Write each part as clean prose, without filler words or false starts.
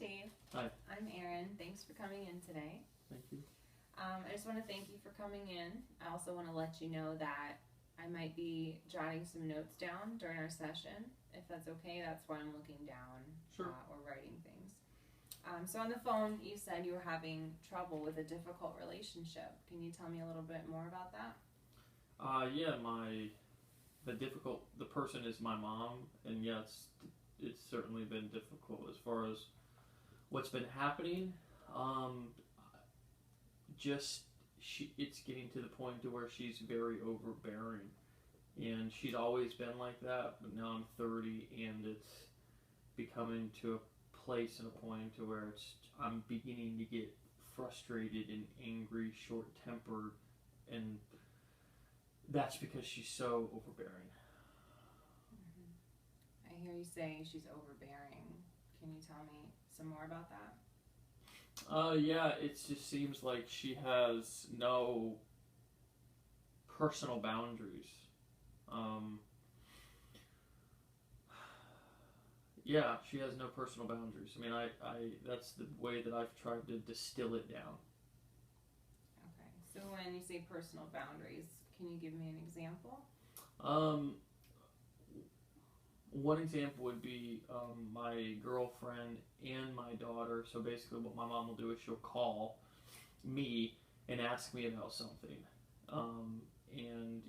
Dave. Hi. I'm Erin. Thanks for coming in today. Thank you. I just want to thank you for coming in. I also want to let you know that I might be jotting some notes down during our session. If that's okay, that's why I'm looking down Sure. or writing things. So on the phone, you said you were having trouble with a difficult relationship. Can you tell me a little bit more about that? Yeah, the person is my mom, and yes, it's certainly been difficult as far as what's been happening. Um, it's getting to the point to where she's very overbearing, and she's always been like that. But now I'm 30, and it's becoming to a place and a point to where I'm beginning to get frustrated and angry, short-tempered, and that's because she's so overbearing. I hear you say she's overbearing. Can you tell me some more about that? Yeah, it just seems like she has no personal boundaries. Yeah, she has no personal boundaries. I mean, I that's the way that I've tried to distill it down. Okay. So when you say personal boundaries, can you give me an example? One example would be my girlfriend and my daughter. So basically, what my mom will do is she'll call me and ask me about something. And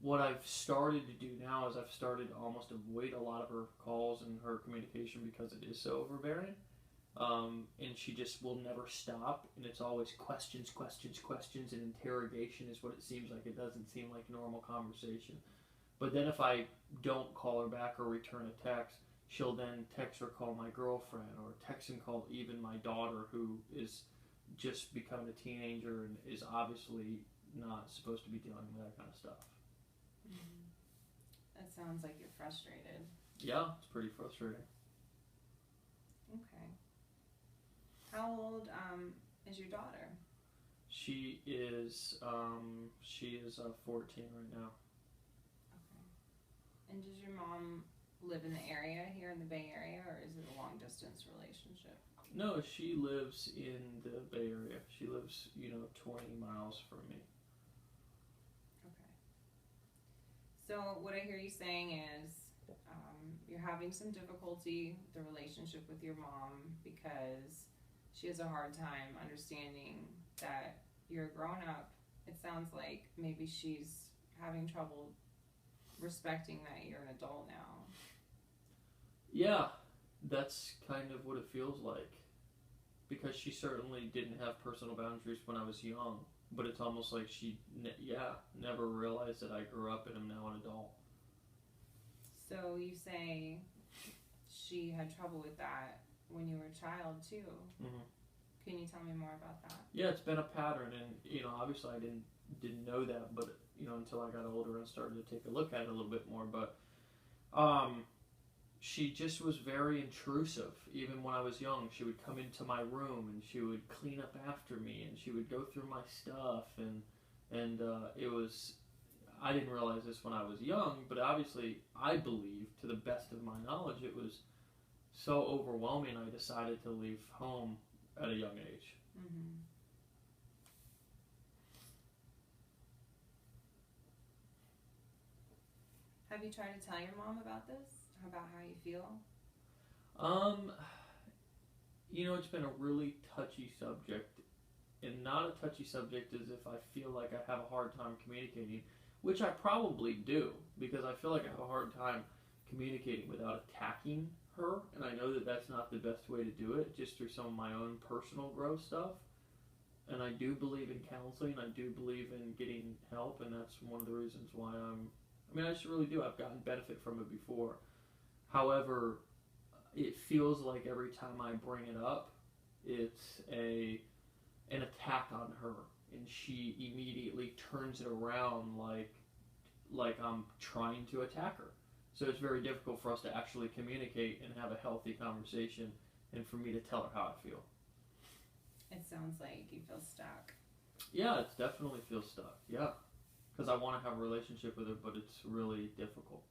what I've started to do now is I've started to almost avoid a lot of her calls and her communication because it is so overbearing. And she just will never stop, and it's always questions, and interrogation is what it seems like. It doesn't seem like normal conversation. But then if I don't call her back or return a text, she'll then text or call my girlfriend, or text and call even my daughter, who is just becoming a teenager and is obviously not supposed to be dealing with that kind of stuff. Mm-hmm. That sounds like you're frustrated. Yeah, it's pretty frustrating. Okay. How old is your daughter? She is 14 right now. Okay. And does your mom live in the area here in the Bay Area, or is it a long distance relationship? No, she lives in the Bay Area. She lives, 20 miles from me. Okay. So what I hear you saying is you're having some difficulty with the relationship with your mom because she has a hard time understanding that you're a grown up. It sounds like maybe she's having trouble respecting that you're an adult now. Yeah, that's kind of what it feels like. Because she certainly didn't have personal boundaries when I was young. But it's almost like she never realized that I grew up and am now an adult. So you say she had trouble with that when you were a child too. Mm-hmm. Can you tell me more about that? Yeah, it's been a pattern, and obviously I didn't know that, but until I got older and started to take a look at it a little bit more. But she just was very intrusive. Even when I was young, she would come into my room and she would clean up after me, and she would go through my stuff, and it was. I didn't realize this when I was young, but obviously I believe, to the best of my knowledge, it was so overwhelming I decided to leave home at a young age. Mm-hmm. Have you tried to tell your mom about this? About how you feel? It's been a really touchy subject, and not a touchy subject as if I feel like I have a hard time communicating, which I probably do, because I feel like I have a hard time communicating without attacking her, and I know that that's not the best way to do it, just through some of my own personal growth stuff. And I do believe in counseling, I do believe in getting help, and that's one of the reasons why I just really do. I've gotten benefit from it before. However, it feels like every time I bring it up, it's an attack on her, and she immediately turns it around like I'm trying to attack her. So it's very difficult for us to actually communicate and have a healthy conversation, and for me to tell her how I feel. It sounds like you feel stuck. Yeah, it definitely feels stuck. Yeah, because I want to have a relationship with her, but it's really difficult.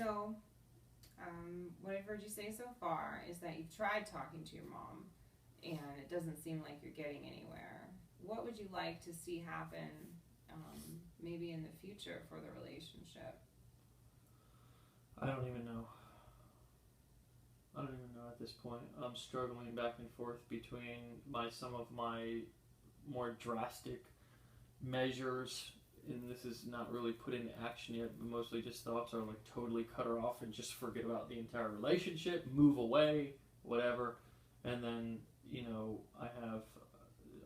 So, what I've heard you say so far is that you've tried talking to your mom and it doesn't seem like you're getting anywhere. What would you like to see happen, maybe in the future for the relationship? I don't even know. At this point. I'm struggling back and forth between some of my more drastic measures, and this is not really put into action yet, but mostly just thoughts are like totally cut her off and just forget about the entire relationship, move away, whatever. And then, I have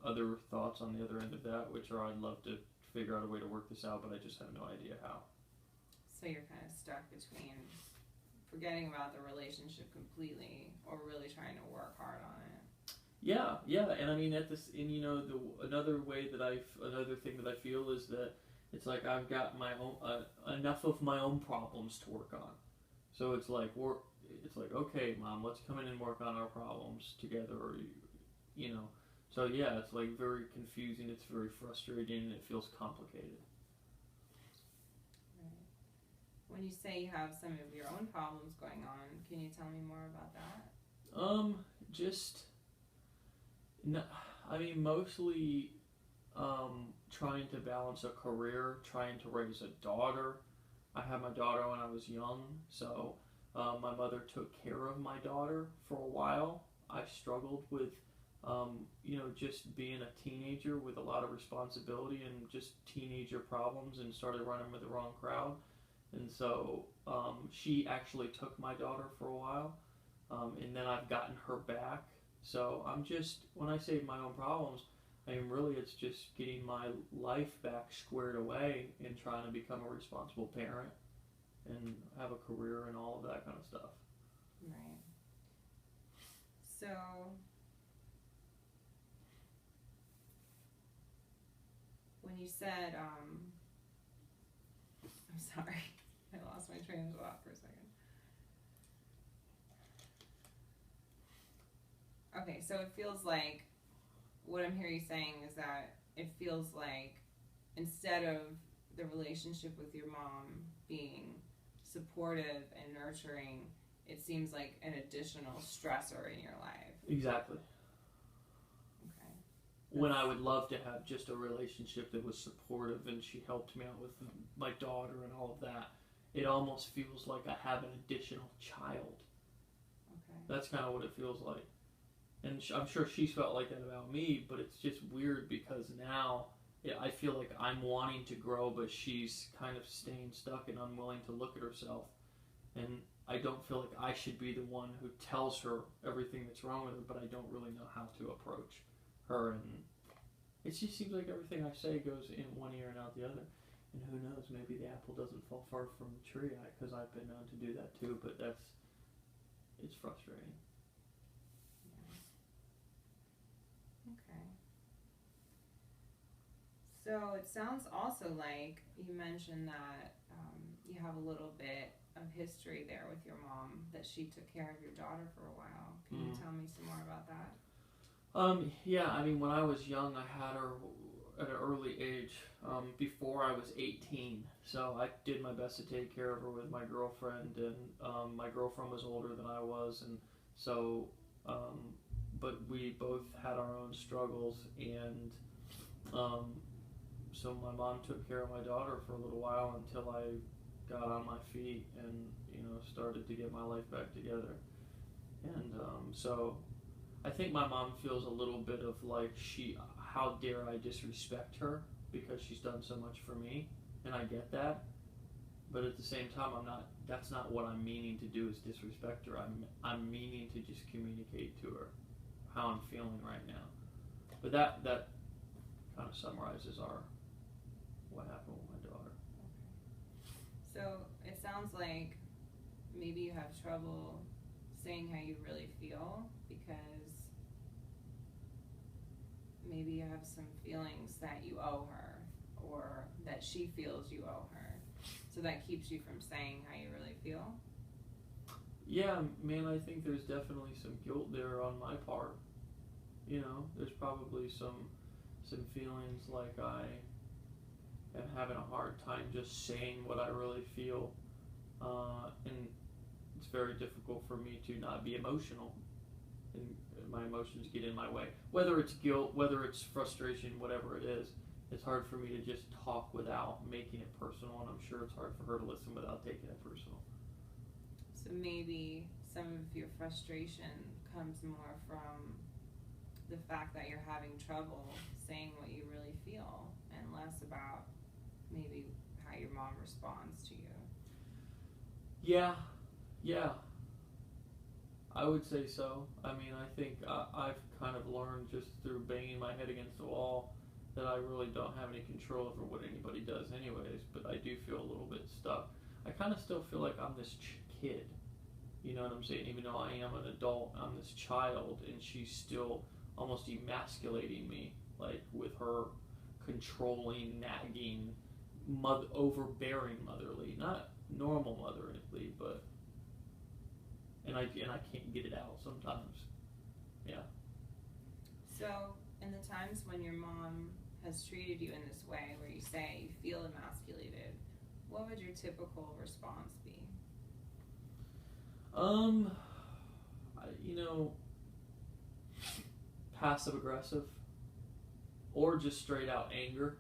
other thoughts on the other end of that, which are I'd love to figure out a way to work this out, but I just have no idea how. So you're kind of stuck between forgetting about the relationship completely or really trying to work hard on it. Yeah, and I mean another thing that I feel is that it's like I've got my own enough of my own problems to work on. So it's like okay, Mom, let's come in and work on our problems together, or So yeah, it's like very confusing. It's very frustrating. It feels complicated. When you say you have some of your own problems going on, can you tell me more about that? Mostly trying to balance a career, trying to raise a daughter. I had my daughter when I was young, so my mother took care of my daughter for a while. I struggled with, just being a teenager with a lot of responsibility and just teenager problems, and started running with the wrong crowd. And so she actually took my daughter for a while, and then I've gotten her back. So when I say my own problems, really it's just getting my life back squared away and trying to become a responsible parent and have a career and all of that kind of stuff. Right. So, when you said, I'm sorry, I lost my train of thought for a second. Okay, so it feels like, what I'm hearing you saying is that it feels like instead of the relationship with your mom being supportive and nurturing, it seems like an additional stressor in your life. Exactly. Okay. When I would love to have just a relationship that was supportive and she helped me out with my daughter and all of that, it almost feels like I have an additional child. Okay. That's kind of what it feels like. And I'm sure she's felt like that about me, but it's just weird because now I feel like I'm wanting to grow, but she's kind of staying stuck and unwilling to look at herself. And I don't feel like I should be the one who tells her everything that's wrong with her, but I don't really know how to approach her. And it just seems like everything I say goes in one ear and out the other. And who knows, maybe the apple doesn't fall far from the tree, because I've been known to do that too, but it's frustrating. Okay. So it sounds also like you mentioned that you have a little bit of history there with your mom, that she took care of your daughter for a while. Can you tell me some more about that? Yeah, when I was young, I had her at an early age, before I was 18. So I did my best to take care of her with my girlfriend, and my girlfriend was older than I was, and so but we both had our own struggles, and so my mom took care of my daughter for a little while until I got on my feet and started to get my life back together. And so I think my mom feels a little bit of like, how dare I disrespect her because she's done so much for me, and I get that, but at the same time that's not what I'm meaning to do, is disrespect her. I'm meaning to just communicate to her how I'm feeling right now. But that kind of summarizes what happened with my daughter. Okay. So it sounds like maybe you have trouble saying how you really feel because maybe you have some feelings that you owe her, or that she feels you owe her. So that keeps you from saying how you really feel? Yeah, man, I think there's definitely some guilt there on my part. There's probably some feelings like I am having a hard time just saying what I really feel, and it's very difficult for me to not be emotional, and my emotions get in my way. Whether it's guilt, whether it's frustration, whatever it is, it's hard for me to just talk without making it personal, and I'm sure it's hard for her to listen without taking it personal. So maybe some of your frustration comes more from the fact that you're having trouble saying what you really feel, and less about maybe how your mom responds to you. Yeah, I would say so. I mean, I think I've kind of learned just through banging my head against the wall that I really don't have any control over what anybody does anyways, but I do feel a little bit stuck. I kind of still feel like I'm this kid, you know what I'm saying? Even though I am an adult, I'm this child, and she's still almost emasculating me, like with her controlling, nagging, overbearing motherly, not normal motherly, but and I can't get it out sometimes. Yeah. So in the times when your mom has treated you in this way, where you say you feel emasculated, what would your typical response be? You know, passive aggressive, or just straight out anger.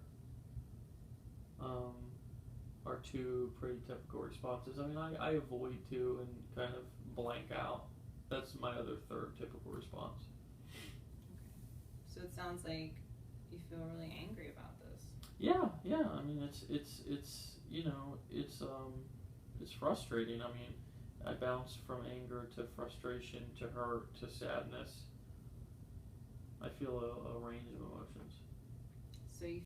Are two pretty typical responses. I mean, I avoid to and kind of blank out. That's my other third typical response. Okay. So it sounds like you feel really angry about this. Yeah. I mean, it's you know, it's frustrating. I mean, I bounce from anger to frustration to hurt to sadness. I feel a range of emotions. So you